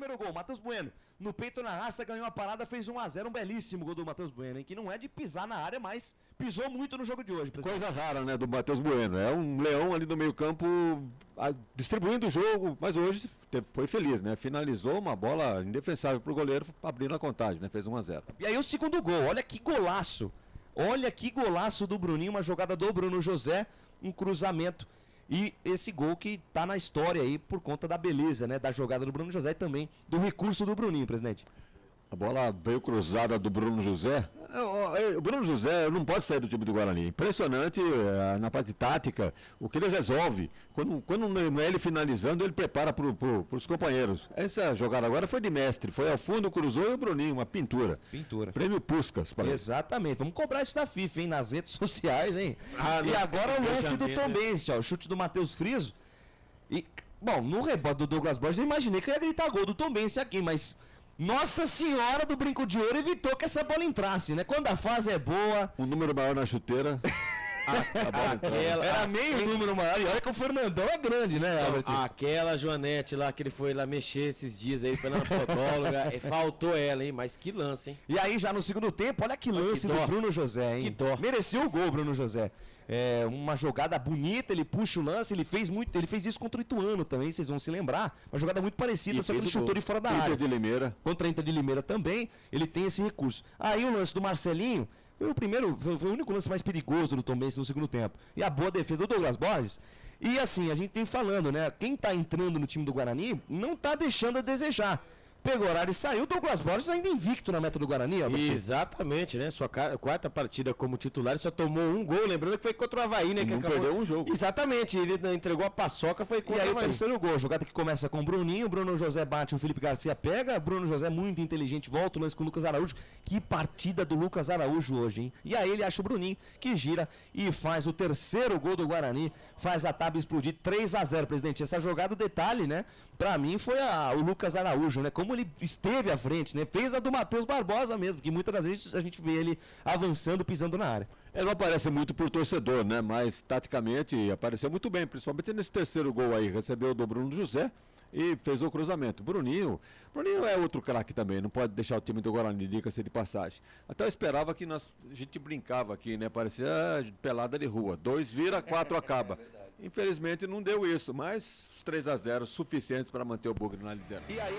primeiro gol, Matheus Bueno, no peito na raça, ganhou a parada, fez 1-0, um belíssimo gol do Matheus Bueno, hein? Que não é de pisar na área, mas pisou muito no jogo de hoje. Presidente. Coisa rara, né, do Matheus Bueno. É um leão ali no meio campo, distribuindo o jogo, mas hoje foi feliz, né? Finalizou uma bola indefensável pro goleiro, abrindo a contagem, né? Fez 1-0. E aí o segundo gol, olha que golaço. Olha que golaço do Bruninho, uma jogada do Bruno José, um cruzamento. E esse gol que tá na história aí por conta da beleza, né? Da jogada do Bruno José e também do recurso do Bruninho, presidente. A bola veio cruzada do Bruno José. O Bruno José não pode sair do time do Guarani. Impressionante na parte tática, o que ele resolve. Quando não é ele finalizando, ele prepara para os companheiros. Essa jogada agora foi de mestre. Foi ao fundo, cruzou e o Bruninho, uma pintura. Pintura. Prêmio Puskás. Exatamente. Vamos cobrar isso da FIFA, hein? Nas redes sociais, hein? E agora o lance do Tombense, ó. O chute do Matheus Friso. E, bom, no rebote do Douglas Borges, eu imaginei que eu ia gritar gol do Tombense aqui, mas... Nossa Senhora do Brinco de Ouro evitou que essa bola entrasse, né? Quando a fase é boa... Um número maior na chuteira. Era meio número maior. E olha que o Fernandão é grande, né, Albert? Aquela Joanete lá que ele foi lá mexer esses dias aí, foi na podóloga. Faltou ela, hein? Mas que lance, hein? E aí, já no segundo tempo, olha que lance do Bruno José, hein? Que dó. Mereceu o gol, Bruno José. É uma jogada bonita, ele puxa o lance, ele fez isso contra o Ituano também, vocês vão se lembrar. Uma jogada muito parecida, só que ele chutou de fora da área. Inter de Limeira. Contra a Inter de Limeira também, ele tem esse recurso. Aí o lance do Marcelinho, foi o único lance mais perigoso do Tombense no segundo tempo. E a boa defesa do Douglas Borges. E assim, a gente tem falando, né? Quem tá entrando no time do Guarani não tá deixando a desejar. Pegou horário e saiu. Douglas Borges ainda invicto na meta do Guarani, Albert. Exatamente, né? Sua quarta partida como titular, ele só tomou um gol. Lembrando que foi contra o Avaí, né? Que não acabou... perdeu um jogo. Exatamente, ele entregou a paçoca, foi contra o Avaí. E aí o terceiro gol, jogada que começa com o Bruninho, o Bruno José bate, o Felipe Garcia pega, Bruno José muito inteligente, volta o lance com o Lucas Araújo. Que partida do Lucas Araújo hoje, hein? E aí ele acha o Bruninho, que gira e faz o terceiro gol do Guarani, faz a tábua explodir 3-0, presidente. Essa jogada, o detalhe, né? Pra mim foi o Lucas Araújo, né? Como ele esteve à frente, né? Fez a do Matheus Barbosa mesmo, que muitas das vezes a gente vê ele avançando, pisando na área. Ele não aparece muito por torcedor, né? Mas taticamente apareceu muito bem, principalmente nesse terceiro gol aí. Recebeu do Bruno José e fez o cruzamento. Bruninho é outro craque também, não pode deixar o time do Guarani, diga-se de passagem. Até eu esperava que a gente brincava aqui, né? Parecia pelada de rua. 2 vira, 4 acaba. Infelizmente não deu isso, mas os 3-0 suficientes para manter o Bugre na liderança. E aí,